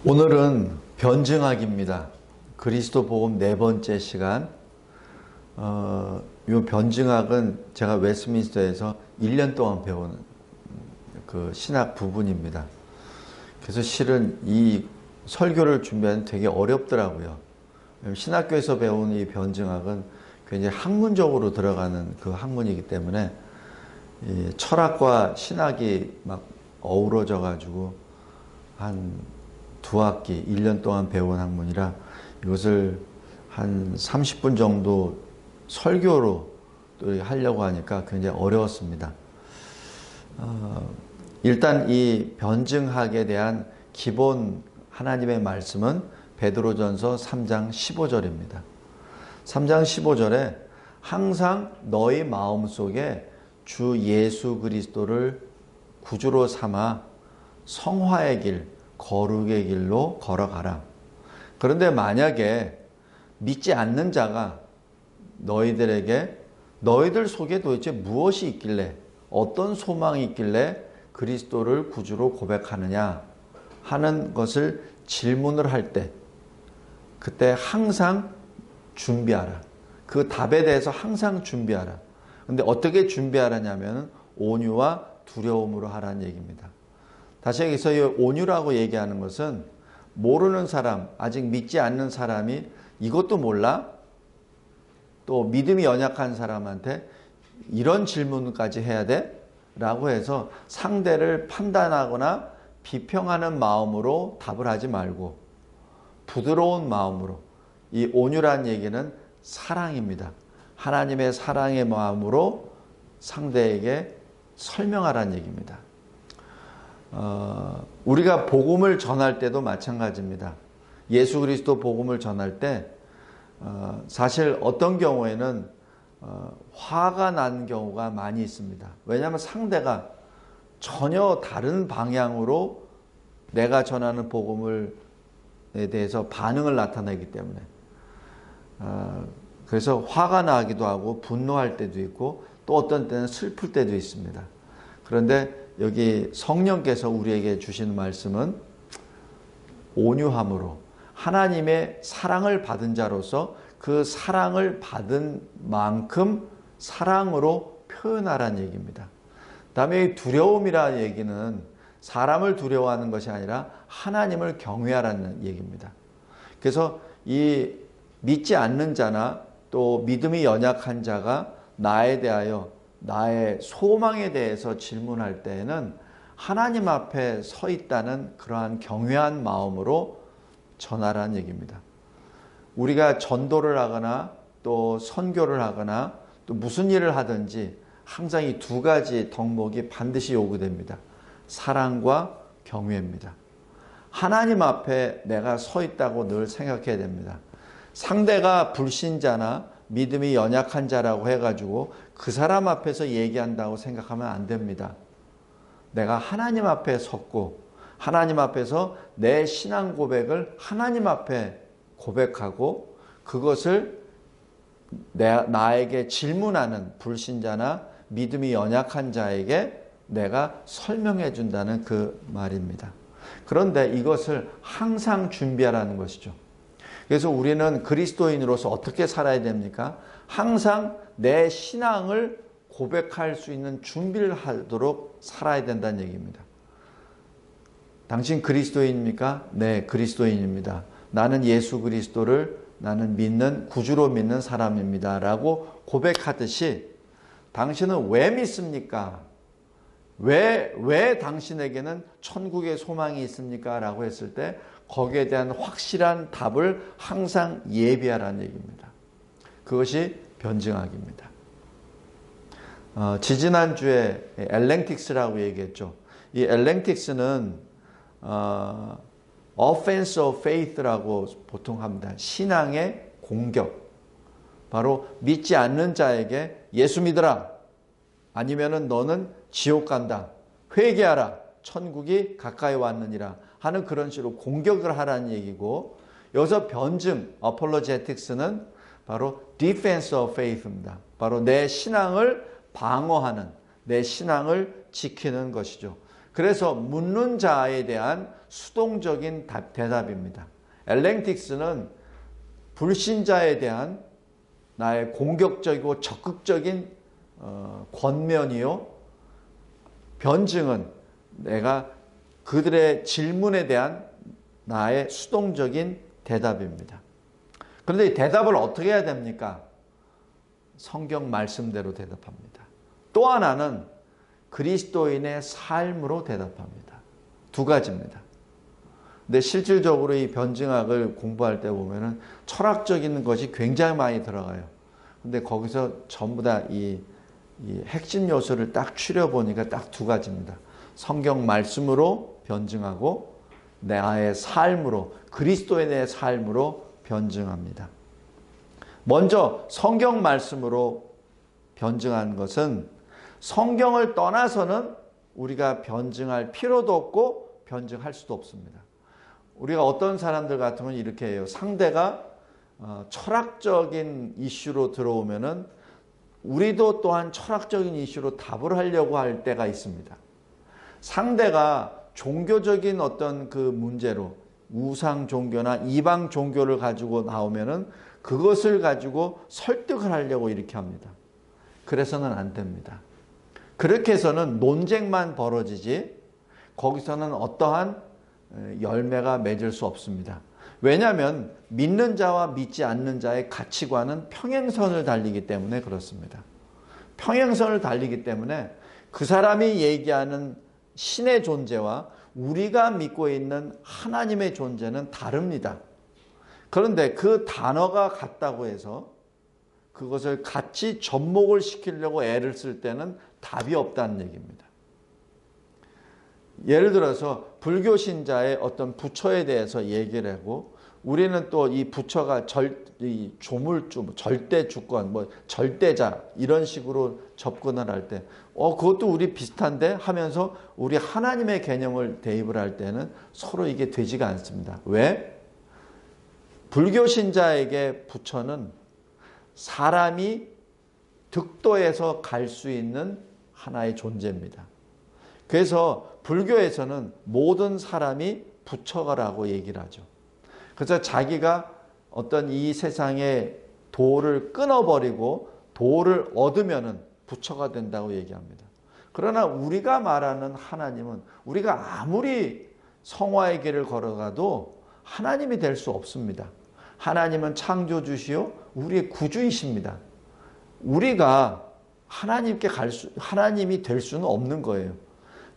오늘은 변증학입니다. 그리스도 복음 네 번째 시간. 이 변증학은 제가 웨스트민스터에서 1년 동안 배운 그 신학 부분입니다. 그래서 실은 이 설교를 준비하는 되게 어렵더라고요. 신학교에서 배운 이 변증학은 굉장히 학문적으로 들어가는 그 학문이기 때문에 이 철학과 신학이 막 어우러져 가지고 한 2학기, 1년 동안 배운 학문이라 이것을 한 30분 정도 설교로 또 하려고 하니까 굉장히 어려웠습니다. 일단 이 변증학에 대한 기본 하나님의 말씀은 베드로전서 3장 15절입니다. 3장 15절에 항상 너희 마음속에 주 예수 그리스도를 구주로 삼아 성화의 길, 거룩의 길로 걸어가라. 그런데 만약에 믿지 않는 자가 너희들에게 너희들 속에 도대체 무엇이 있길래, 어떤 소망이 있길래 그리스도를 구주로 고백하느냐 하는 것을 질문을 할 때, 그때 항상 준비하라. 그 답에 대해서 항상 준비하라. 근데 어떻게 준비하라냐면 온유와 두려움으로 하라는 얘기입니다. 다시 여기서 이 온유라고 얘기하는 것은 모르는 사람, 아직 믿지 않는 사람이 이것도 몰라? 또 믿음이 연약한 사람한테 이런 질문까지 해야 돼? 라고 해서 상대를 판단하거나 비평하는 마음으로 답을 하지 말고 부드러운 마음으로, 이 온유란 얘기는 사랑입니다. 하나님의 사랑의 마음으로 상대에게 설명하라는 얘기입니다. 우리가 복음을 전할 때도 마찬가지입니다. 예수 그리스도 복음을 전할 때 사실 어떤 경우에는 화가 난 경우가 많이 있습니다. 왜냐하면 상대가 전혀 다른 방향으로 내가 전하는 복음에 대해서 반응을 나타내기 때문에 그래서 화가 나기도 하고 분노할 때도 있고 또 어떤 때는 슬플 때도 있습니다. 그런데 여기 성령께서 우리에게 주시는 말씀은 온유함으로 하나님의 사랑을 받은 자로서 그 사랑을 받은 만큼 사랑으로 표현하라는 얘기입니다. 다음에 두려움이라는 얘기는 사람을 두려워하는 것이 아니라 하나님을 경외하라는 얘기입니다. 그래서 이 믿지 않는 자나 또 믿음이 연약한 자가 나에 대하여 나의 소망에 대해서 질문할 때에는 하나님 앞에 서 있다는 그러한 경외한 마음으로 전하라는 얘기입니다. 우리가 전도를 하거나 또 선교를 하거나 또 무슨 일을 하든지 항상 이 두 가지 덕목이 반드시 요구됩니다. 사랑과 경외입니다. 하나님 앞에 내가 서 있다고 늘 생각해야 됩니다. 상대가 불신자나 믿음이 연약한 자라고 해가지고 그 사람 앞에서 얘기한다고 생각하면 안 됩니다. 내가 하나님 앞에 섰고 하나님 앞에서 내 신앙 고백을 하나님 앞에 고백하고 그것을 나에게 질문하는 불신자나 믿음이 연약한 자에게 내가 설명해 준다는 그 말입니다. 그런데 이것을 항상 준비하라는 것이죠. 그래서 우리는 그리스도인으로서 어떻게 살아야 됩니까? 항상 내 신앙을 고백할 수 있는 준비를 하도록 살아야 된다는 얘기입니다. 당신 그리스도인입니까? 네, 그리스도인입니다. 나는 예수 그리스도를 나는 믿는 구주로 믿는 사람입니다. 라고 고백하듯이 당신은 왜 믿습니까? 왜 당신에게는 천국의 소망이 있습니까? 라고 했을 때 거기에 대한 확실한 답을 항상 예비하라는 얘기입니다. 그것이 변증학입니다. 지지난주에 엘랭틱스라고 얘기했죠. 이 엘랭틱스는 offense of faith라고 보통 합니다. 신앙의 공격. 바로 믿지 않는 자에게 예수 믿어라. 아니면은 너는 지옥 간다. 회개하라. 천국이 가까이 왔느니라. 하는 그런 식으로 공격을 하라는 얘기고, 여기서 변증, apologetics는 바로 defense of faith입니다. 바로 내 신앙을 방어하는, 내 신앙을 지키는 것이죠. 그래서 묻는 자에 대한 수동적인 대답입니다. 엘랭틱스는 불신자에 대한 나의 공격적이고 적극적인 권면이요. 변증은 내가 그들의 질문에 대한 나의 수동적인 대답입니다. 그런데 이 대답을 어떻게 해야 됩니까? 성경 말씀대로 대답합니다. 또 하나는 그리스도인의 삶으로 대답합니다. 두 가지입니다. 근데 실질적으로 이 변증학을 공부할 때 보면은 철학적인 것이 굉장히 많이 들어가요. 근데 거기서 전부 다 이 핵심 요소를 딱 추려보니까 딱 두 가지입니다. 성경 말씀으로 변증하고 나의 삶으로, 그리스도인의 삶으로 변증합니다. 먼저 성경 말씀으로 변증하는 것은 성경을 떠나서는 우리가 변증할 필요도 없고 변증할 수도 없습니다. 우리가 어떤 사람들 같으면 이렇게 해요. 상대가 철학적인 이슈로 들어오면은 우리도 또한 철학적인 이슈로 답을 하려고 할 때가 있습니다. 상대가 종교적인 어떤 그 문제로 우상 종교나 이방 종교를 가지고 나오면은 그것을 가지고 설득을 하려고 이렇게 합니다. 그래서는 안 됩니다. 그렇게 해서는 논쟁만 벌어지지 거기서는 어떠한 열매가 맺을 수 없습니다. 왜냐하면 믿는 자와 믿지 않는 자의 가치관은 평행선을 달리기 때문에 그렇습니다. 평행선을 달리기 때문에 그 사람이 얘기하는 신의 존재와 우리가 믿고 있는 하나님의 존재는 다릅니다. 그런데 그 단어가 같다고 해서 그것을 같이 접목을 시키려고 애를 쓸 때는 답이 없다는 얘기입니다. 예를 들어서 불교 신자의 어떤 부처에 대해서 얘기를 하고 우리는 또 이 부처가 조물주, 절대주권, 절대자 이런 식으로 접근을 할 때 그것도 우리 비슷한데 하면서 우리 하나님의 개념을 대입을 할 때는 서로 이게 되지가 않습니다. 왜? 불교 신자에게 부처는 사람이 득도해서 갈 수 있는 하나의 존재입니다. 그래서 불교에서는 모든 사람이 부처가라고 얘기를 하죠. 그래서 자기가 어떤 이 세상의 도를 끊어버리고 도를 얻으면은 부처가 된다고 얘기합니다. 그러나 우리가 말하는 하나님은 우리가 아무리 성화의 길을 걸어가도 하나님이 될 수 없습니다. 하나님은 창조주시요 우리의 구주이십니다. 우리가 하나님이 될 수는 없는 거예요.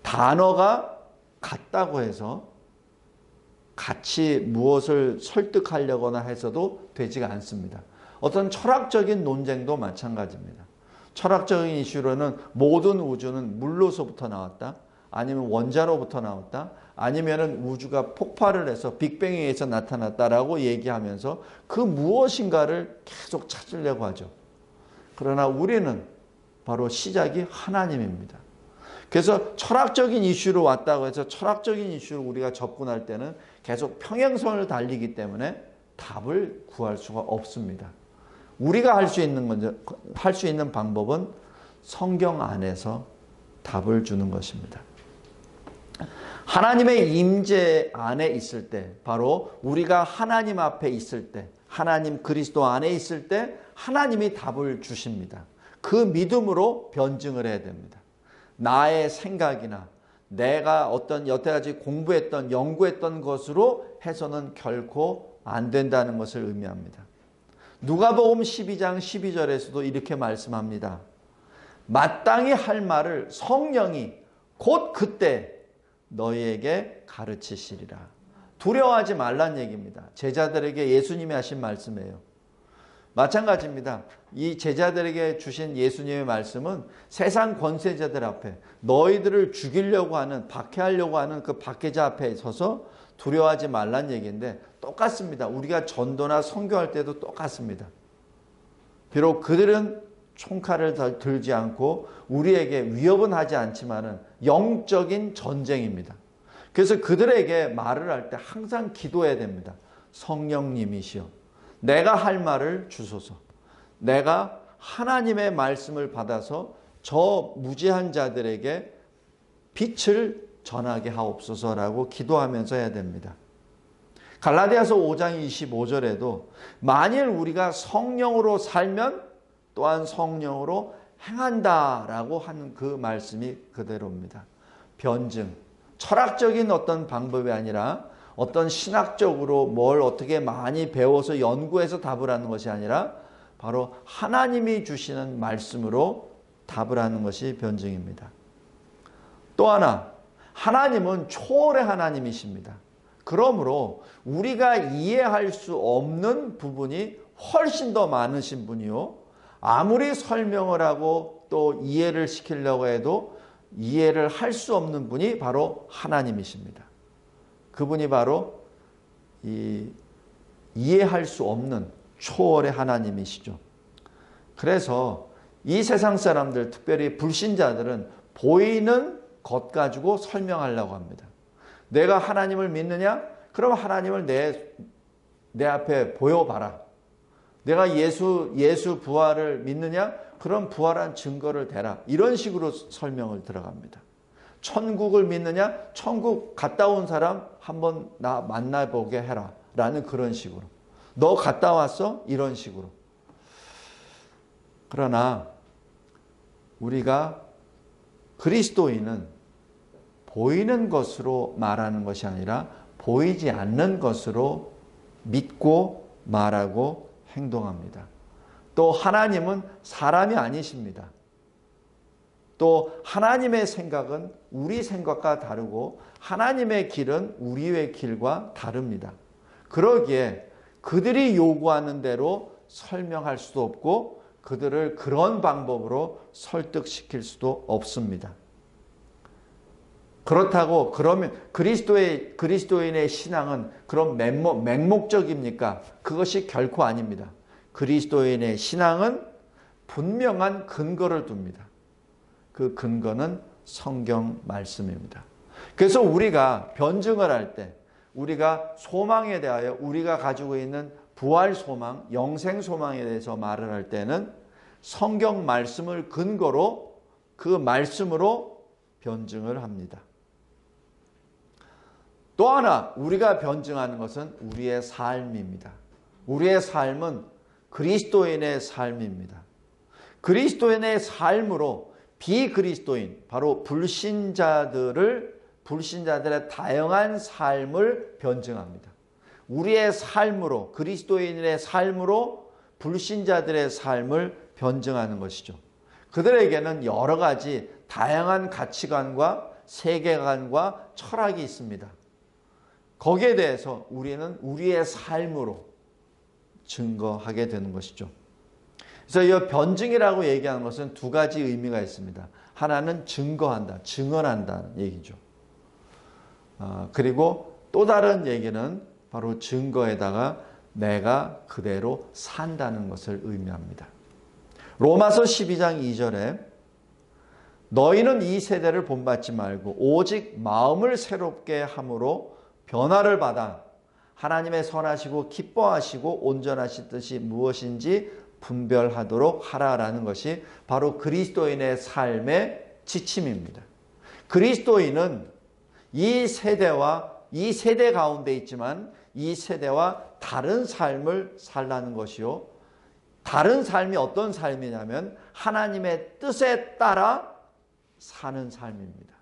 단어가 같다고 해서 같이 무엇을 설득하려거나 해서도 되지가 않습니다. 어떤 철학적인 논쟁도 마찬가지입니다. 철학적인 이슈로는 모든 우주는 물로서부터 나왔다. 아니면 원자로부터 나왔다. 아니면 우주가 폭발을 해서 빅뱅에 의해서 나타났다라고 얘기하면서 그 무엇인가를 계속 찾으려고 하죠. 그러나 우리는 바로 시작이 하나님입니다. 그래서 철학적인 이슈로 왔다고 해서 철학적인 이슈로 우리가 접근할 때는 계속 평행선을 달리기 때문에 답을 구할 수가 없습니다. 우리가 할 수 있는 방법은 성경 안에서 답을 주는 것입니다. 하나님의 임재 안에 있을 때, 바로 우리가 하나님 앞에 있을 때, 하나님 그리스도 안에 있을 때 하나님이 답을 주십니다. 그 믿음으로 변증을 해야 됩니다. 나의 생각이나 내가 어떤 여태까지 공부했던 연구했던 것으로 해서는 결코 안 된다는 것을 의미합니다. 누가복음 12장 12절에서도 이렇게 말씀합니다. 마땅히 할 말을 성령이 곧 그때 너희에게 가르치시리라. 두려워하지 말란 얘기입니다. 제자들에게 예수님이 하신 말씀이에요. 마찬가지입니다. 이 제자들에게 주신 예수님의 말씀은 세상 권세자들 앞에 너희들을 죽이려고 하는, 박해하려고 하는 그 박해자 앞에 서서 두려워하지 말란 얘기인데 똑같습니다. 우리가 전도나 선교할 때도 똑같습니다. 비록 그들은 총칼을 들지 않고 우리에게 위협은 하지 않지만은 영적인 전쟁입니다. 그래서 그들에게 말을 할 때 항상 기도해야 됩니다. 성령님이시여 내가 할 말을 주소서. 내가 하나님의 말씀을 받아서 저 무지한 자들에게 빛을 전하게 하옵소서라고 기도하면서 해야 됩니다. 갈라디아서 5장 25절에도 만일 우리가 성령으로 살면 또한 성령으로 행한다라고 하는 그 말씀이 그대로입니다. 변증, 철학적인 어떤 방법이 아니라 어떤 신학적으로 뭘 어떻게 많이 배워서 연구해서 답을 하는 것이 아니라 바로 하나님이 주시는 말씀으로 답을 하는 것이 변증입니다. 또 하나, 하나님은 초월의 하나님이십니다. 그러므로 우리가 이해할 수 없는 부분이 훨씬 더 많으신 분이요, 아무리 설명을 하고 또 이해를 시키려고 해도 이해를 할 수 없는 분이 바로 하나님이십니다. 그분이 바로 이해할 수 없는 초월의 하나님이시죠. 그래서 이 세상 사람들, 특별히 불신자들은 보이는 것 가지고 설명하려고 합니다. 내가 하나님을 믿느냐? 그럼 하나님을 내 앞에 보여봐라. 내가 예수 부활을 믿느냐? 그럼 부활한 증거를 대라. 이런 식으로 설명을 들어갑니다. 천국을 믿느냐? 천국 갔다 온 사람 한번 나 만나보게 해라. 라는 그런 식으로. 너 갔다 왔어? 이런 식으로. 그러나 우리가 그리스도인은 보이는 것으로 말하는 것이 아니라 보이지 않는 것으로 믿고 말하고 행동합니다. 또 하나님은 사람이 아니십니다. 또 하나님의 생각은 우리 생각과 다르고 하나님의 길은 우리의 길과 다릅니다. 그러기에 그들이 요구하는 대로 설명할 수도 없고 그들을 그런 방법으로 설득시킬 수도 없습니다. 그렇다고 그러면 그리스도인의 신앙은 그런 맹목적입니까? 그것이 결코 아닙니다. 그리스도인의 신앙은 분명한 근거를 둡니다. 그 근거는 성경 말씀입니다. 그래서 우리가 변증을 할 때, 우리가 소망에 대하여 우리가 가지고 있는 부활 소망, 영생 소망에 대해서 말을 할 때는 성경 말씀을 근거로 그 말씀으로 변증을 합니다. 또 하나 우리가 변증하는 것은 우리의 삶입니다. 우리의 삶은 그리스도인의 삶입니다. 그리스도인의 삶으로 비그리스도인, 바로 불신자들의 다양한 삶을 변증합니다. 우리의 삶으로, 그리스도인의 삶으로 불신자들의 삶을 변증하는 것이죠. 그들에게는 여러 가지 다양한 가치관과 세계관과 철학이 있습니다. 거기에 대해서 우리는 우리의 삶으로 증거하게 되는 것이죠. 그래서 이 변증이라고 얘기하는 것은 두 가지 의미가 있습니다. 하나는 증거한다, 증언한다는 얘기죠. 그리고 또 다른 얘기는 바로 증거에다가 내가 그대로 산다는 것을 의미합니다. 로마서 12장 2절에 너희는 이 세대를 본받지 말고 오직 마음을 새롭게 함으로 변화를 받아 하나님의 선하시고 기뻐하시고 온전하신 뜻이 무엇인지 분별하도록 하라라는 것이 바로 그리스도인의 삶의 지침입니다. 그리스도인은 이 세대 가운데 있지만 이 세대와 다른 삶을 살라는 것이요. 다른 삶이 어떤 삶이냐면 하나님의 뜻에 따라 사는 삶입니다.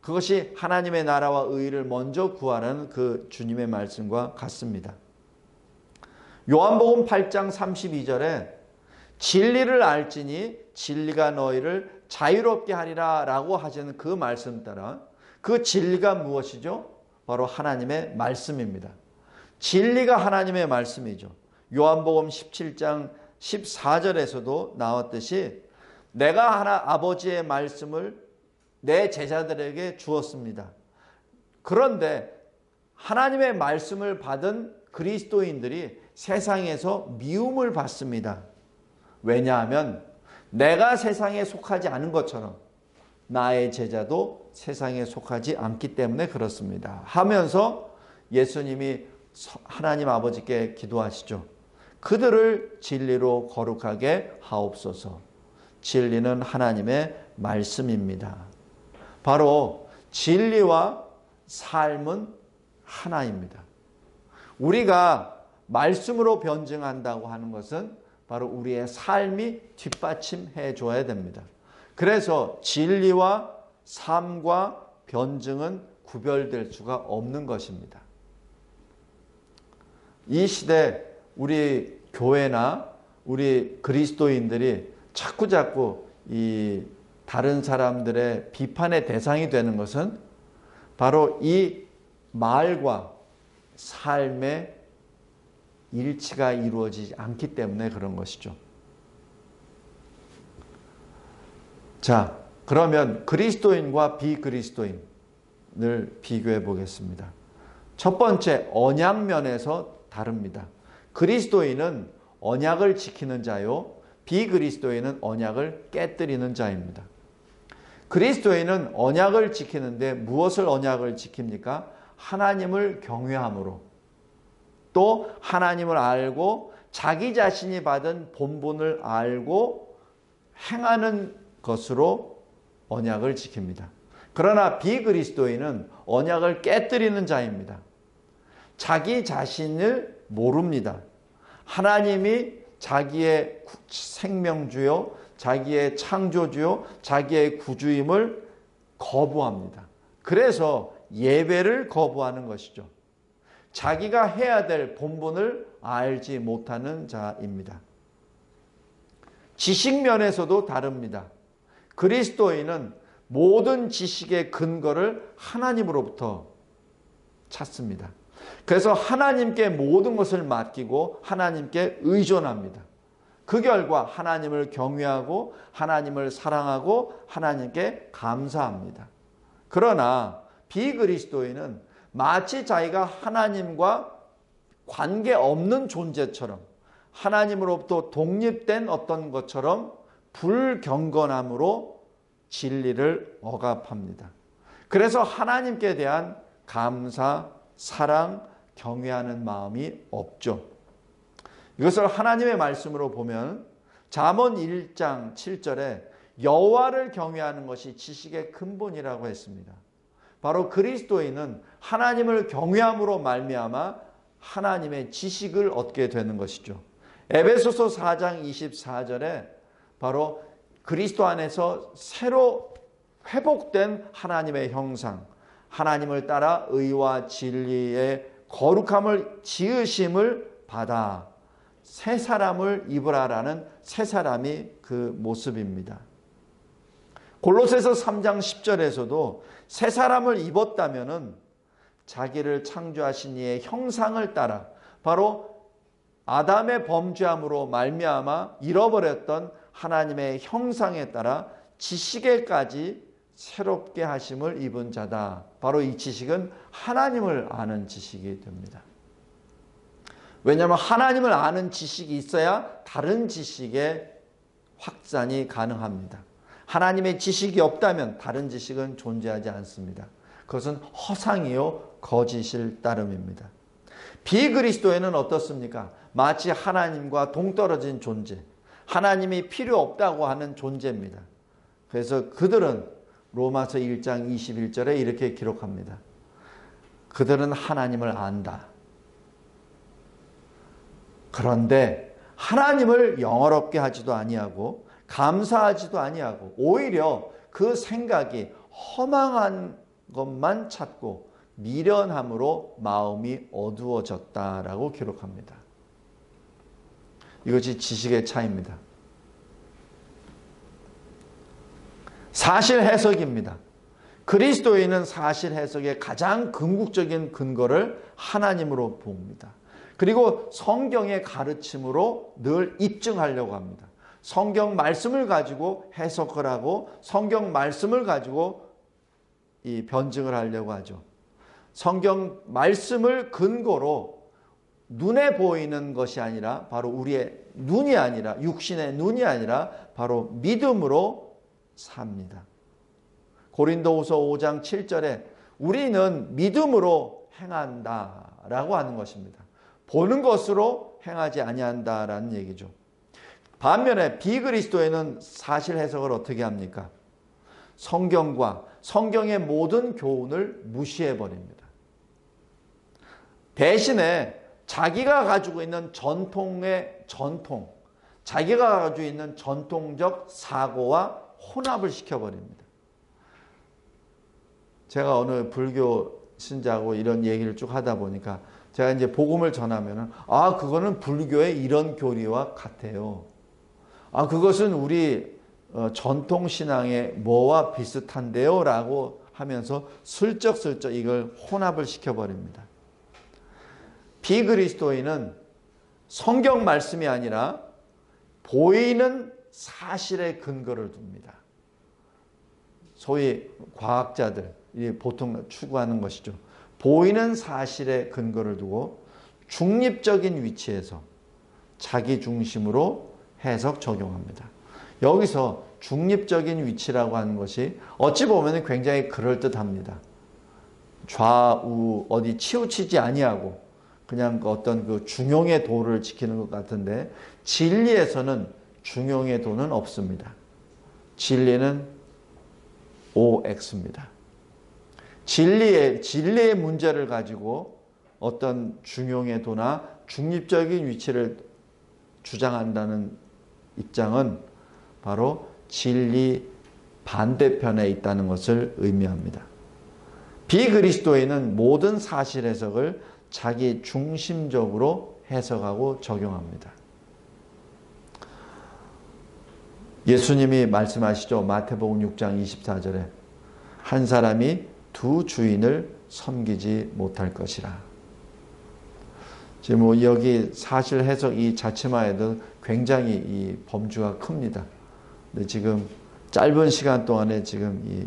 그것이 하나님의 나라와 의를 먼저 구하라는 그 주님의 말씀과 같습니다. 요한복음 8장 32절에 진리를 알지니 진리가 너희를 자유롭게 하리라 라고 하시는 그 말씀 따라 그 진리가 무엇이죠? 바로 하나님의 말씀입니다. 진리가 하나님의 말씀이죠. 요한복음 17장 14절에서도 나왔듯이 내가 아버지의 말씀을 내 제자들에게 주었습니다. 그런데 하나님의 말씀을 받은 그리스도인들이 세상에서 미움을 받습니다. 왜냐하면 내가 세상에 속하지 않은 것처럼 나의 제자도 세상에 속하지 않기 때문에 그렇습니다. 하면서 예수님이 하나님 아버지께 기도하시죠. 그들을 진리로 거룩하게 하옵소서. 진리는 하나님의 말씀입니다. 바로 진리와 삶은 하나입니다. 우리가 말씀으로 변증한다고 하는 것은 바로 우리의 삶이 뒷받침해 줘야 됩니다. 그래서 진리와 삶과 변증은 구별될 수가 없는 것입니다. 이 시대 우리 교회나 우리 그리스도인들이 자꾸자꾸 이 다른 사람들의 비판의 대상이 되는 것은 바로 이 말과 삶의 일치가 이루어지지 않기 때문에 그런 것이죠. 자, 그러면 그리스도인과 비그리스도인을 비교해 보겠습니다. 첫 번째, 언약 면에서 다릅니다. 그리스도인은 언약을 지키는 자요, 비그리스도인은 언약을 깨뜨리는 자입니다. 그리스도인은 언약을 지키는데 무엇을 언약을 지킵니까? 하나님을 경외함으로, 또 하나님을 알고 자기 자신이 받은 본분을 알고 행하는 것으로 언약을 지킵니다. 그러나 비그리스도인은 언약을 깨뜨리는 자입니다. 자기 자신을 모릅니다. 하나님이 자기의 생명주요, 자기의 창조주요, 자기의 구주임을 거부합니다. 그래서 예배를 거부하는 것이죠. 자기가 해야 될 본분을 알지 못하는 자입니다. 지식 면에서도 다릅니다. 그리스도인은 모든 지식의 근거를 하나님으로부터 찾습니다. 그래서 하나님께 모든 것을 맡기고 하나님께 의존합니다. 그 결과 하나님을 경외하고 하나님을 사랑하고 하나님께 감사합니다. 그러나 비그리스도인은 마치 자기가 하나님과 관계없는 존재처럼, 하나님으로부터 독립된 어떤 것처럼 불경건함으로 진리를 억압합니다. 그래서 하나님께 대한 감사, 사랑, 경외하는 마음이 없죠. 이것을 하나님의 말씀으로 보면 잠언 1장 7절에 여호와를 경외하는 것이 지식의 근본이라고 했습니다. 바로 그리스도인은 하나님을 경외함으로 말미암아 하나님의 지식을 얻게 되는 것이죠. 에베소서 4장 24절에 바로 그리스도 안에서 새로 회복된 하나님의 형상, 하나님을 따라 의와 진리의 거룩함을 지으심을 받아 새 사람을 입으라라는 새 사람이 그 모습입니다. 골로새서 3장 10절에서도 새 사람을 입었다면은 자기를 창조하신 이의 형상을 따라 바로 아담의 범죄함으로 말미암아 잃어버렸던 하나님의 형상에 따라 지식에까지 새롭게 하심을 입은 자다. 바로 이 지식은 하나님을 아는 지식이 됩니다. 왜냐하면 하나님을 아는 지식이 있어야 다른 지식의 확산이 가능합니다. 하나님의 지식이 없다면 다른 지식은 존재하지 않습니다. 그것은 허상이요 거짓일 따름입니다. 비그리스도인은 어떻습니까? 마치 하나님과 동떨어진 존재, 하나님이 필요 없다고 하는 존재입니다. 그래서 그들은 로마서 1장 21절에 이렇게 기록합니다. 그들은 하나님을 안다. 그런데 하나님을 영화롭게 하지도 아니하고 감사하지도 아니하고 오히려 그 생각이 허망한 것만 찾고 미련함으로 마음이 어두워졌다라고 기록합니다. 이것이 지식의 차이입니다. 사실 해석입니다. 그리스도인은 사실 해석의 가장 궁극적인 근거를 하나님으로 봅니다. 그리고 성경의 가르침으로 늘 입증하려고 합니다. 성경 말씀을 가지고 해석을 하고 성경 말씀을 가지고 이 변증을 하려고 하죠. 성경 말씀을 근거로 눈에 보이는 것이 아니라 바로 우리의 눈이 아니라 육신의 눈이 아니라 바로 믿음으로 삽니다. 고린도후서 5장 7절에 우리는 믿음으로 행한다라고 하는 것입니다. 보는 것으로 행하지 아니한다라는 얘기죠. 반면에 비그리스도인은 사실 해석을 어떻게 합니까? 성경과 성경의 모든 교훈을 무시해 버립니다. 대신에 자기가 가지고 있는 자기가 가지고 있는 전통적 사고와 혼합을 시켜버립니다. 제가 어느 불교 신자하고 이런 얘기를 쭉 하다 보니까 제가 이제 복음을 전하면은 그거는 불교의 이런 교리와 같아요. 그것은 우리 전통 신앙의 뭐와 비슷한데요? 라고 하면서 슬쩍슬쩍 이걸 혼합을 시켜버립니다. 비그리스도인은 성경 말씀이 아니라 보이는 사실에 근거를 둡니다. 소위 과학자들이 보통 추구하는 것이죠. 보이는 사실에 근거를 두고 중립적인 위치에서 자기 중심으로 해석 적용합니다. 여기서 중립적인 위치라고 하는 것이 어찌 보면 굉장히 그럴듯합니다. 좌우 어디 치우치지 아니하고 그냥 어떤 그 중용의 도를 지키는 것 같은데 진리에서는 중용의 도는 없습니다. 진리는 OX입니다. 진리의 문제를 가지고 어떤 중용의 도나 중립적인 위치를 주장한다는 입장은 바로 진리 반대편에 있다는 것을 의미합니다. 비그리스도인은 모든 사실 해석을 자기 중심적으로 해석하고 적용합니다. 예수님이 말씀하시죠. 마태복음 6장 24절에 한 사람이 두 주인을 섬기지 못할 것이라. 지금 여기 사실 해석 이 자체만 해도 굉장히 이 범주가 큽니다. 근데 지금 짧은 시간 동안에 지금 이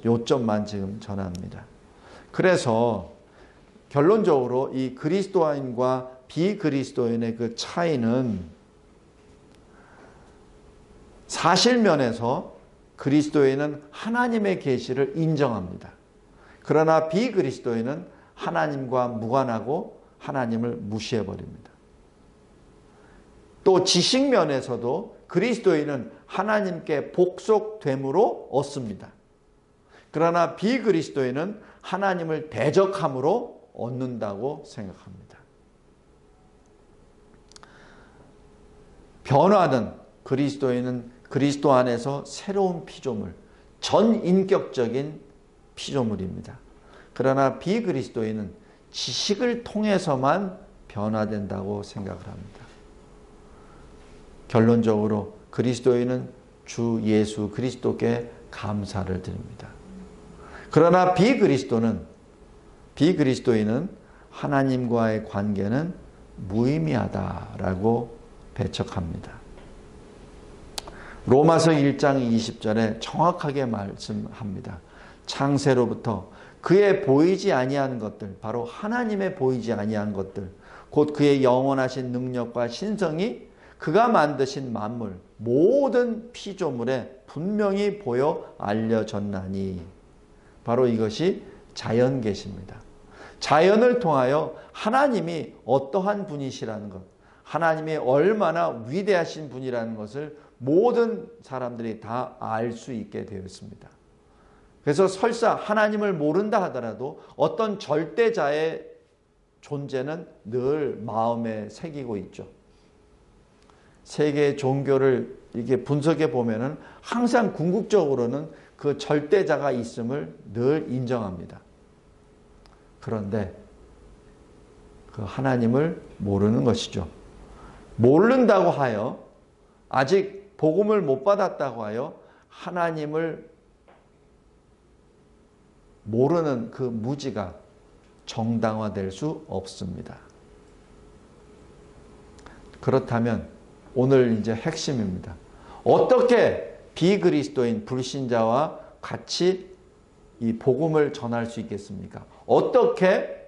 요점만 지금 전합니다. 그래서 결론적으로 이 그리스도인과 비그리스도인의 그 차이는 사실면에서 그리스도인은 하나님의 계시를 인정합니다. 그러나 비그리스도인은 하나님과 무관하고 하나님을 무시해버립니다. 또 지식면에서도 그리스도인은 하나님께 복속됨으로 얻습니다. 그러나 비그리스도인은 하나님을 대적함으로 얻는다고 생각합니다. 변화는 그리스도인은 그리스도 안에서 새로운 피조물, 전인격적인 피조물입니다. 그러나 비그리스도인은 지식을 통해서만 변화된다고 생각을 합니다. 결론적으로 그리스도인은 주 예수 그리스도께 감사를 드립니다. 그러나 비그리스도인은 하나님과의 관계는 무의미하다라고 배척합니다. 로마서 1장 20절에 정확하게 말씀합니다. 창세로부터 그의 보이지 아니한 것들, 바로 하나님의 보이지 아니한 것들, 곧 그의 영원하신 능력과 신성이 그가 만드신 만물, 모든 피조물에 분명히 보여 알려졌나니, 바로 이것이 자연계시입니다. 자연을 통하여 하나님이 어떠한 분이시라는 것, 하나님이 얼마나 위대하신 분이라는 것을 모든 사람들이 다 알 수 있게 되었습니다. 그래서 설사 하나님을 모른다 하더라도 어떤 절대자의 존재는 늘 마음에 새기고 있죠. 세계 종교를 이렇게 분석해 보면은 항상 궁극적으로는 그 절대자가 있음을 늘 인정합니다. 그런데 그 하나님을 모르는 것이죠. 모른다고 하여, 아직 복음을 못 받았다고 하여 하나님을 모르는 그 무지가 정당화될 수 없습니다. 그렇다면 오늘 이제 핵심입니다. 어떻게 비그리스도인 불신자와 같이 이 복음을 전할 수 있겠습니까? 어떻게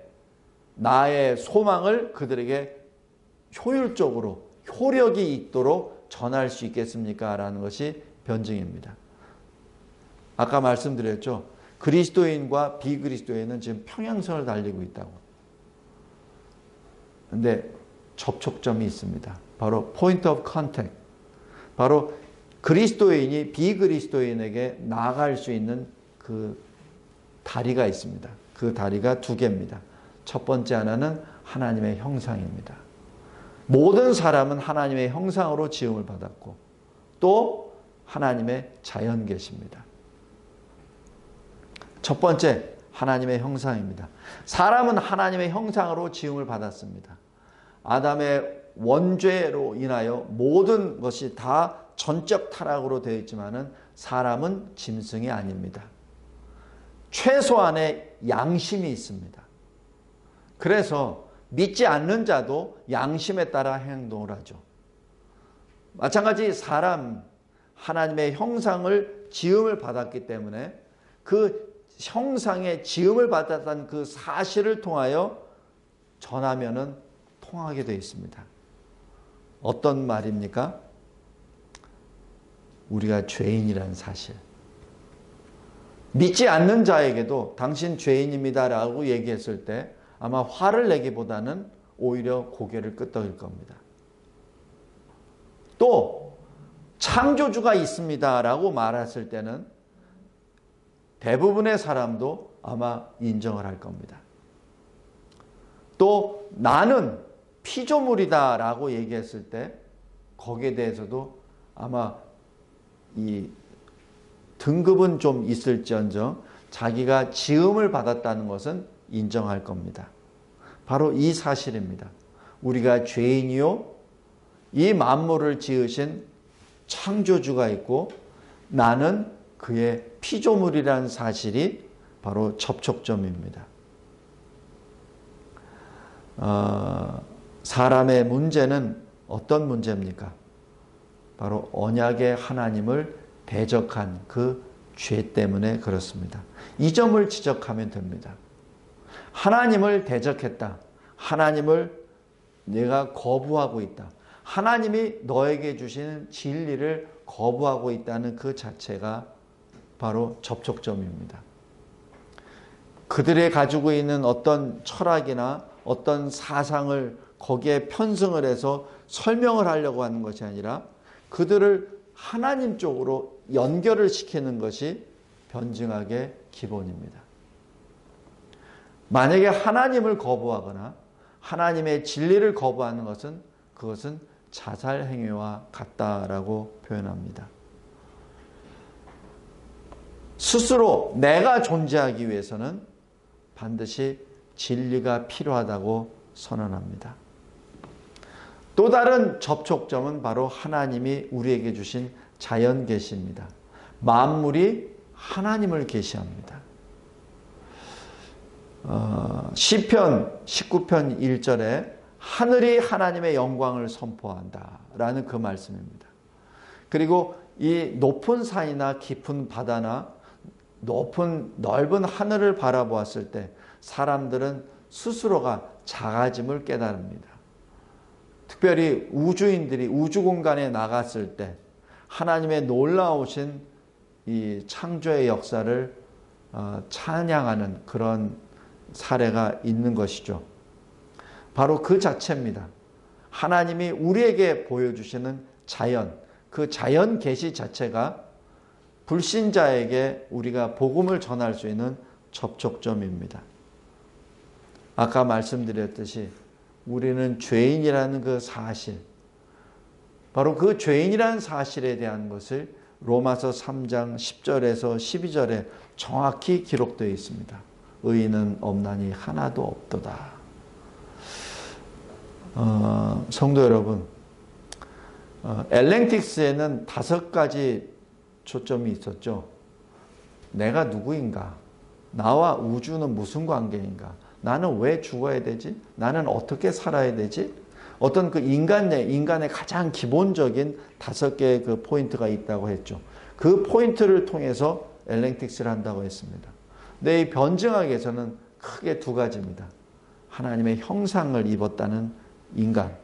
나의 소망을 그들에게 효율적으로 효력이 있도록 전할 수 있겠습니까? 라는 것이 변증입니다. 아까 말씀드렸죠. 그리스도인과 비그리스도인은 지금 평행선을 달리고 있다고. 근데 접촉점이 있습니다. 바로 point of contact. 바로 그리스도인이 비그리스도인에게 나아갈 수 있는 그 다리가 있습니다. 그 다리가 두 개입니다. 첫 번째 하나는 하나님의 형상입니다. 모든 사람은 하나님의 형상으로 지음을 받았고 또 하나님의 자연 계십니다. 첫 번째 하나님의 형상입니다. 사람은 하나님의 형상으로 지음을 받았습니다. 아담의 원죄로 인하여 모든 것이 다 전적 타락으로 되어 있지만은 사람은 짐승이 아닙니다. 최소한의 양심이 있습니다. 그래서 믿지 않는 자도 양심에 따라 행동을 하죠. 마찬가지 사람, 하나님의 형상을 지음을 받았기 때문에 그 형상의 지음을 받았다는 그 사실을 통하여 전하면은 통하게 되어 있습니다. 어떤 말입니까? 우리가 죄인이라는 사실. 믿지 않는 자에게도 당신 죄인입니다라고 얘기했을 때 아마 화를 내기보다는 오히려 고개를 끄덕일 겁니다. 또 창조주가 있습니다라고 말했을 때는 대부분의 사람도 아마 인정을 할 겁니다. 또 나는 피조물이다라고 얘기했을 때 거기에 대해서도 아마 이 등급은 좀 있을지언정 자기가 지음을 받았다는 것은 인정할 겁니다. 바로 이 사실입니다. 우리가 죄인이요 이 만물을 지으신 창조주가 있고 나는 그의 피조물이라는 사실이 바로 접촉점입니다. 사람의 문제는 어떤 문제입니까? 바로 언약의 하나님을 대적한 그 죄 때문에 그렇습니다. 이 점을 지적하면 됩니다. 하나님을 대적했다. 하나님을 내가 거부하고 있다. 하나님이 너에게 주시는 진리를 거부하고 있다는 그 자체가 바로 접촉점입니다. 그들이 가지고 있는 어떤 철학이나 어떤 사상을 거기에 편승을 해서 설명을 하려고 하는 것이 아니라 그들을 하나님 쪽으로 연결을 시키는 것이 변증학의 기본입니다. 만약에 하나님을 거부하거나 하나님의 진리를 거부하는 것은 그것은 자살 행위와 같다라고 표현합니다. 스스로 내가 존재하기 위해서는 반드시 진리가 필요하다고 선언합니다. 또 다른 접촉점은 바로 하나님이 우리에게 주신 자연 계시입니다. 만물이 하나님을 계시합니다. 시편 19편 1절에 하늘이 하나님의 영광을 선포한다 라는 그 말씀입니다. 그리고 이 높은 산이나 깊은 바다나 높은 넓은 하늘을 바라보았을 때 사람들은 스스로가 작아짐을 깨달습니다. 특별히 우주인들이 우주 공간에 나갔을 때 하나님의 놀라우신 이 창조의 역사를 찬양하는 그런 사례가 있는 것이죠. 바로 그 자체입니다. 하나님이 우리에게 보여주시는 자연, 그 자연 계시 자체가 불신자에게 우리가 복음을 전할 수 있는 접촉점입니다. 아까 말씀드렸듯이 우리는 죄인이라는 그 사실, 바로 그 죄인이라는 사실에 대한 것을 로마서 3장 10절에서 12절에 정확히 기록되어 있습니다. 의인은 없나니 하나도 없도다. 성도 여러분, 엘랭틱스에는 5가지 초점이 있었죠. 내가 누구인가? 나와 우주는 무슨 관계인가? 나는 왜 죽어야 되지? 나는 어떻게 살아야 되지? 어떤 그 인간의 가장 기본적인 5개의 그 포인트가 있다고 했죠. 그 포인트를 통해서 엘랭틱스를 한다고 했습니다. 근데 이 변증학에서는 크게 2가지입니다. 하나님의 형상을 입었다는 인간,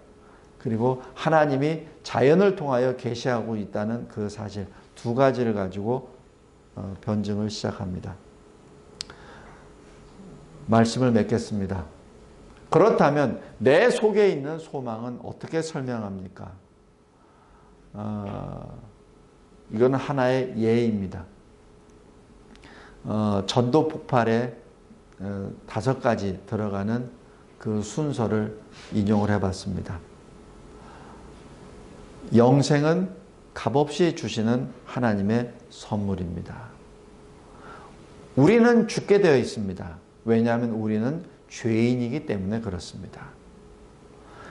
그리고 하나님이 자연을 통하여 계시하고 있다는 그 사실 2가지를 가지고 변증을 시작합니다. 말씀을 맺겠습니다. 그렇다면 내 속에 있는 소망은 어떻게 설명합니까? 이건 하나의 예입니다. 전도 폭발에 5가지 들어가는 그 순서를 인용을 해봤습니다. 영생은 값없이 주시는 하나님의 선물입니다. 우리는 죽게 되어 있습니다. 왜냐하면 우리는 죄인이기 때문에 그렇습니다.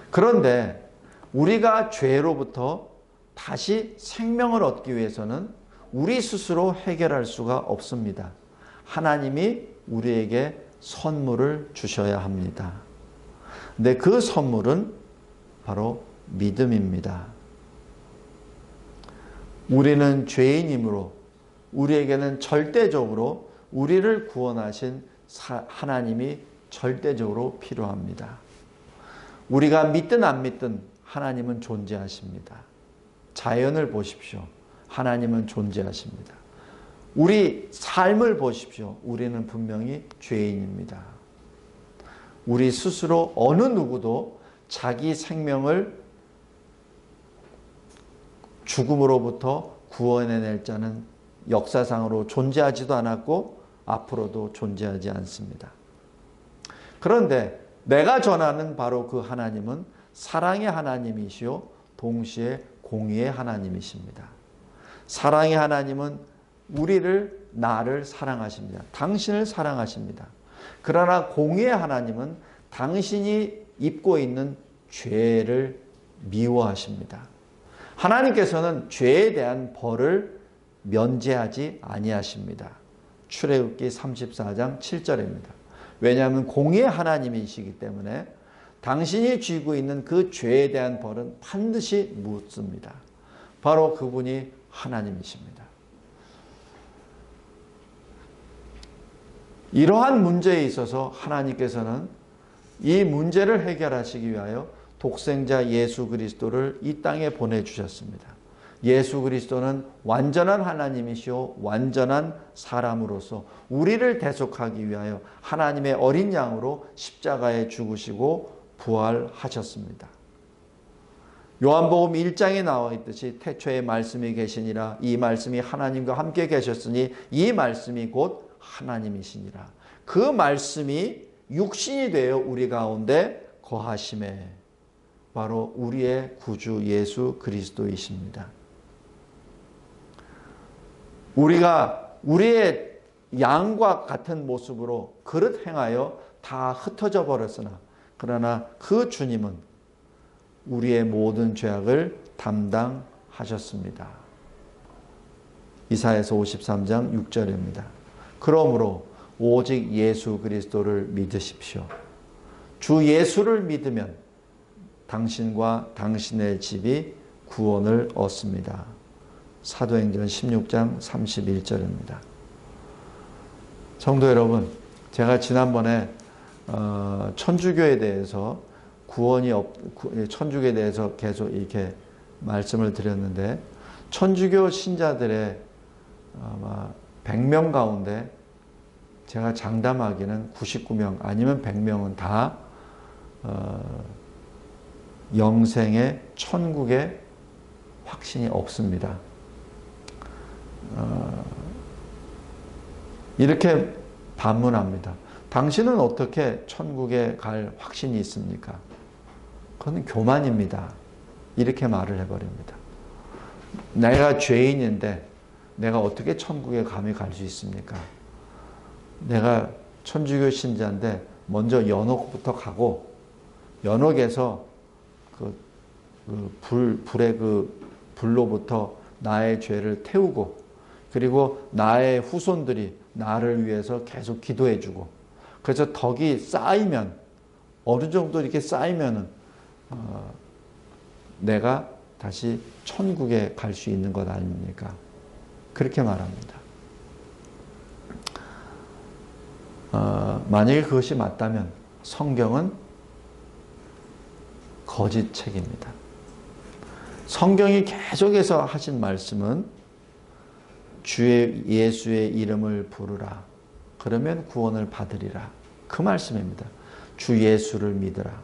그런데 우리가 죄로부터 다시 생명을 얻기 위해서는 우리 스스로 해결할 수가 없습니다. 하나님이 우리에게 선물을 주셔야 합니다. 근데 그 선물은 바로 믿음입니다. 우리는 죄인이므로 우리에게는 절대적으로 우리를 구원하신 하나님이 절대적으로 필요합니다. 우리가 믿든 안 믿든 하나님은 존재하십니다. 자연을 보십시오. 하나님은 존재하십니다. 우리 삶을 보십시오. 우리는 분명히 죄인입니다. 우리 스스로 어느 누구도 자기 생명을 죽음으로부터 구원해낼 자는 역사상으로 존재하지도 않았고 앞으로도 존재하지 않습니다. 그런데 내가 전하는 바로 그 하나님은 사랑의 하나님이시요 동시에 공의의 하나님이십니다. 사랑의 하나님은 나를 사랑하십니다. 당신을 사랑하십니다. 그러나 공의의 하나님은 당신이 입고 있는 죄를 미워하십니다. 하나님께서는 죄에 대한 벌을 면제하지 아니하십니다. 출애굽기 34장 7절입니다. 왜냐하면 공의의 하나님이시기 때문에 당신이 쥐고 있는 그 죄에 대한 벌은 반드시 묻습니다. 바로 그분이 하나님이십니다. 이러한 문제에 있어서 하나님께서는 이 문제를 해결하시기 위하여 독생자 예수 그리스도를 이 땅에 보내주셨습니다. 예수 그리스도는 완전한 하나님이시오 완전한 사람으로서 우리를 대속하기 위하여 하나님의 어린 양으로 십자가에 죽으시고 부활하셨습니다. 요한복음 1장에 나와 있듯이 태초에 말씀이 계시니라 이 말씀이 하나님과 함께 계셨으니 이 말씀이 곧 하나님이시니라. 그 말씀이 육신이 되어 우리 가운데 거하심에 바로 우리의 구주 예수 그리스도이십니다. 우리가 우리의 양과 같은 모습으로 그릇 행하여 다 흩어져 버렸으나 그러나 그 주님은 우리의 모든 죄악을 담당하셨습니다. 이사야서 53장 6절입니다. 그러므로 오직 예수 그리스도를 믿으십시오. 주 예수를 믿으면 당신과 당신의 집이 구원을 얻습니다. 사도행전 16장 31절입니다. 성도 여러분, 제가 지난번에 천주교에 대해서 천주교에 대해서 계속 이렇게 말씀을 드렸는데 천주교 신자들의 아마 100명 가운데 제가 장담하기는 99명 아니면 100명은 다 영생의 천국의 확신이 없습니다. 이렇게 반문합니다. 당신은 어떻게 천국에 갈 확신이 있습니까? 그건 교만입니다. 이렇게 말을 해버립니다. 내가 죄인인데 내가 어떻게 천국에 감히 갈 수 있습니까? 내가 천주교 신자인데 먼저 연옥부터 가고 연옥에서 불의 불로부터 나의 죄를 태우고 그리고 나의 후손들이 나를 위해서 계속 기도해주고 그래서 덕이 쌓이면 어느 정도 이렇게 쌓이면은 내가 다시 천국에 갈 수 있는 것 아닙니까? 그렇게 말합니다. 만약에 그것이 맞다면 성경은 거짓 책입니다. 성경이 계속해서 하신 말씀은 주의 예수의 이름을 부르라. 그러면 구원을 받으리라. 그 말씀입니다. 주 예수를 믿으라.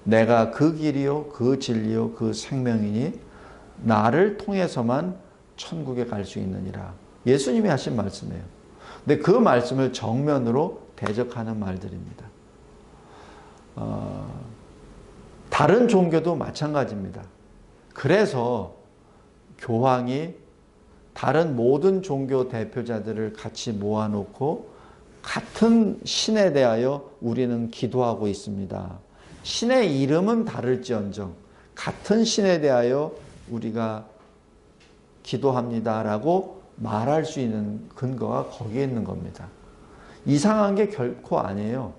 내가 그 길이요 그 진리요 그 생명이니 나를 통해서만 천국에 갈 수 있느니라. 예수님이 하신 말씀이에요. 근데 그 말씀을 정면으로 대적하는 말들입니다. 다른 종교도 마찬가지입니다. 그래서 교황이 다른 모든 종교 대표자들을 같이 모아놓고 같은 신에 대하여 우리는 기도하고 있습니다. 신의 이름은 다를지언정 같은 신에 대하여 우리가 기도합니다라고 말할 수 있는 근거가 거기에 있는 겁니다. 이상한 게 결코 아니에요.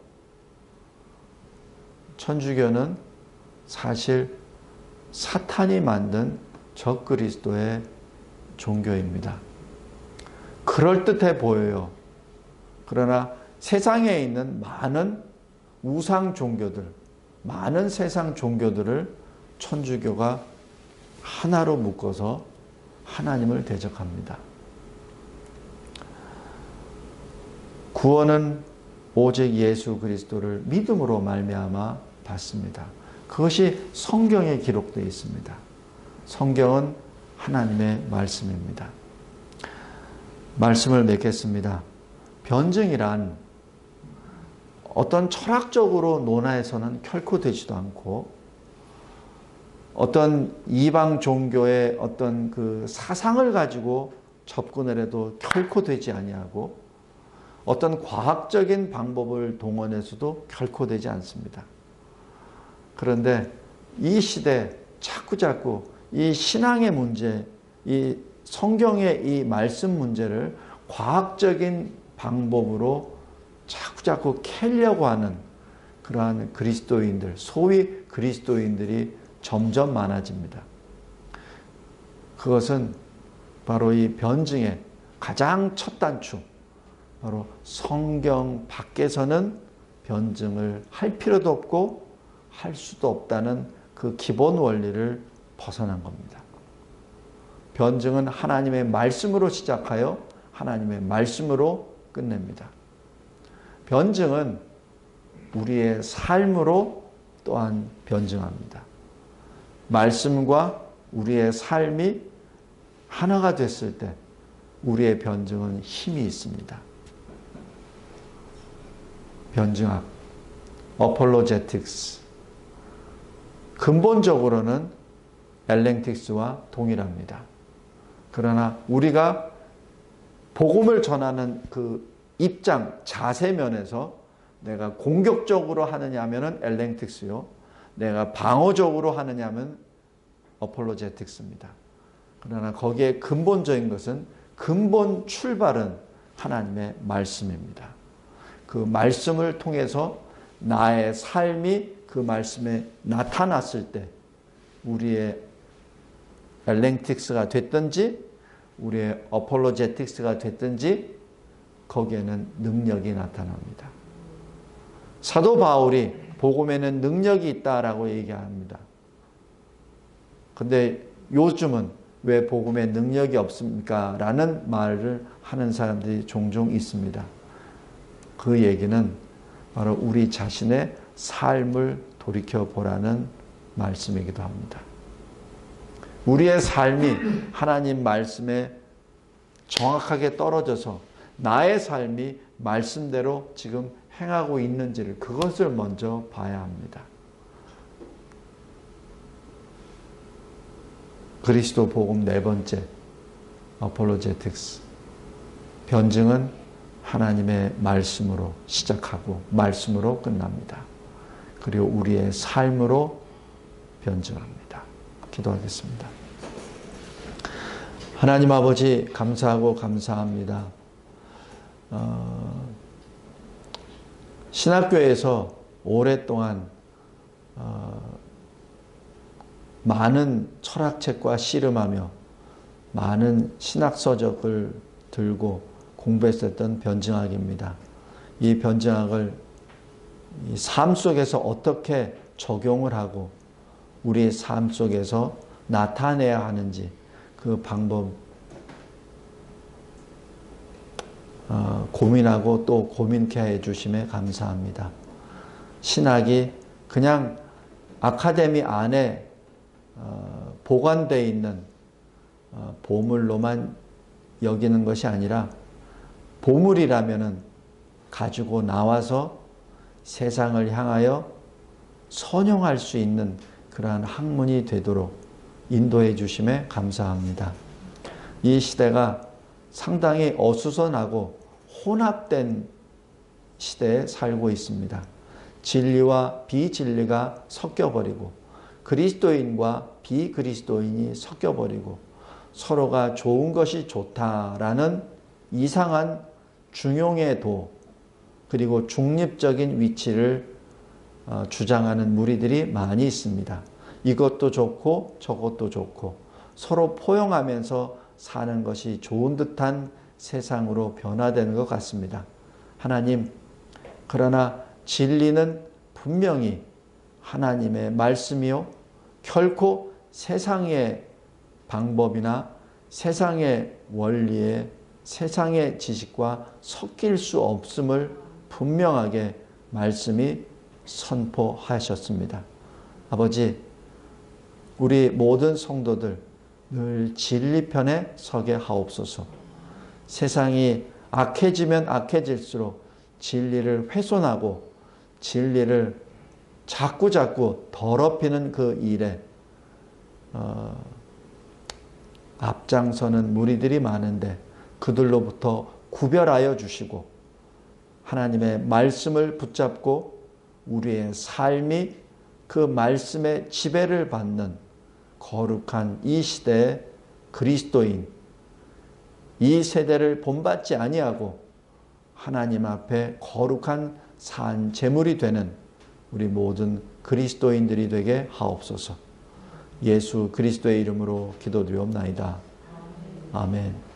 천주교는 사실 사탄이 만든 적그리스도의 종교입니다. 그럴듯해 보여요. 그러나 세상에 있는 많은 우상 종교들, 많은 세상 종교들을 천주교가 하나로 묶어서 하나님을 대적합니다. 구원은 오직 예수 그리스도를 믿음으로 말미암아 받습니다. 그것이 성경에 기록되어 있습니다. 성경은 하나님의 말씀입니다. 말씀을 맺겠습니다. 변증이란 어떤 철학적으로 논하에서는 결코 되지도 않고 어떤 이방 종교의 어떤 그 사상을 가지고 접근을 해도 결코 되지 아니하고 어떤 과학적인 방법을 동원해서도 결코 되지 않습니다. 그런데 이 시대 자꾸자꾸 이 신앙의 문제, 이 성경의 이 말씀 문제를 과학적인 방법으로 자꾸자꾸 캐려고 하는 그러한 그리스도인들, 소위 그리스도인들이 점점 많아집니다. 그것은 바로 이 변증의 가장 첫 단추, 바로 성경 밖에서는 변증을 할 필요도 없고 할 수도 없다는 그 기본 원리를 벗어난 겁니다. 변증은 하나님의 말씀으로 시작하여 하나님의 말씀으로 끝냅니다. 변증은 우리의 삶으로 또한 변증합니다. 말씀과 우리의 삶이 하나가 됐을 때 우리의 변증은 힘이 있습니다. 변증학, 어폴로제틱스. 근본적으로는 엘랭틱스와 동일합니다. 그러나 우리가 복음을 전하는 그 입장, 자세 면에서 내가 공격적으로 하느냐 하면 엘랭틱스요. 내가 방어적으로 하느냐 하면 어폴로제틱스입니다. 그러나 거기에 근본적인 것은 근본 출발은 하나님의 말씀입니다. 그 말씀을 통해서 나의 삶이 그 말씀에 나타났을 때 우리의 엘랭틱스가 됐든지 우리의 어폴로제틱스가 됐든지 거기에는 능력이 나타납니다. 사도 바울이 복음에는 능력이 있다라고 얘기합니다. 근데 요즘은 왜 복음에 능력이 없습니까? 라는 말을 하는 사람들이 종종 있습니다. 그 얘기는 바로 우리 자신의 삶을 돌이켜보라는 말씀이기도 합니다. 우리의 삶이 하나님 말씀에 정확하게 떨어져서 나의 삶이 말씀대로 지금 행하고 있는지를 그것을 먼저 봐야 합니다. 그리스도 복음 네 번째, 어폴로제틱스. 변증은 하나님의 말씀으로 시작하고 말씀으로 끝납니다. 그리고 우리의 삶으로 변증합니다. 기도하겠습니다. 하나님 아버지 감사하고 감사합니다. 신학교에서 오랫동안 많은 철학책과 씨름하며 많은 신학서적을 들고 공부했었던 변증학입니다. 이 변증학을 이 삶 속에서 어떻게 적용을 하고 우리의 삶 속에서 나타내야 하는지 그 방법 고민하고 또 고민케 해주심에 감사합니다. 신학이 그냥 아카데미 안에 보관되어 있는 보물로만 여기는 것이 아니라 보물이라면은 가지고 나와서 세상을 향하여 선용할 수 있는 그러한 학문이 되도록 인도해 주심에 감사합니다. 이 시대가 상당히 어수선하고 혼합된 시대에 살고 있습니다. 진리와 비진리가 섞여버리고 그리스도인과 비그리스도인이 섞여버리고 서로가 좋은 것이 좋다라는 이상한 중용의 도 그리고 중립적인 위치를 주장하는 무리들이 많이 있습니다. 이것도 좋고 저것도 좋고 서로 포용하면서 사는 것이 좋은 듯한 세상으로 변화되는 것 같습니다. 하나님, 그러나 진리는 분명히 하나님의 말씀이요 결코 세상의 방법이나 세상의 원리에 세상의 지식과 섞일 수 없음을 분명하게 말씀이 선포하셨습니다. 아버지, 우리 모든 성도들 늘 진리 편에 서게 하옵소서. 세상이 악해지면 악해질수록 진리를 훼손하고 진리를 자꾸자꾸 더럽히는 그 일에 앞장서는 무리들이 많은데 그들로부터 구별하여 주시고 하나님의 말씀을 붙잡고 우리의 삶이 그 말씀의 지배를 받는 거룩한 이 시대의 그리스도인, 이 세대를 본받지 아니하고 하나님 앞에 거룩한 산 제물이 되는 우리 모든 그리스도인들이 되게 하옵소서. 예수 그리스도의 이름으로 기도드리옵나이다. 아멘.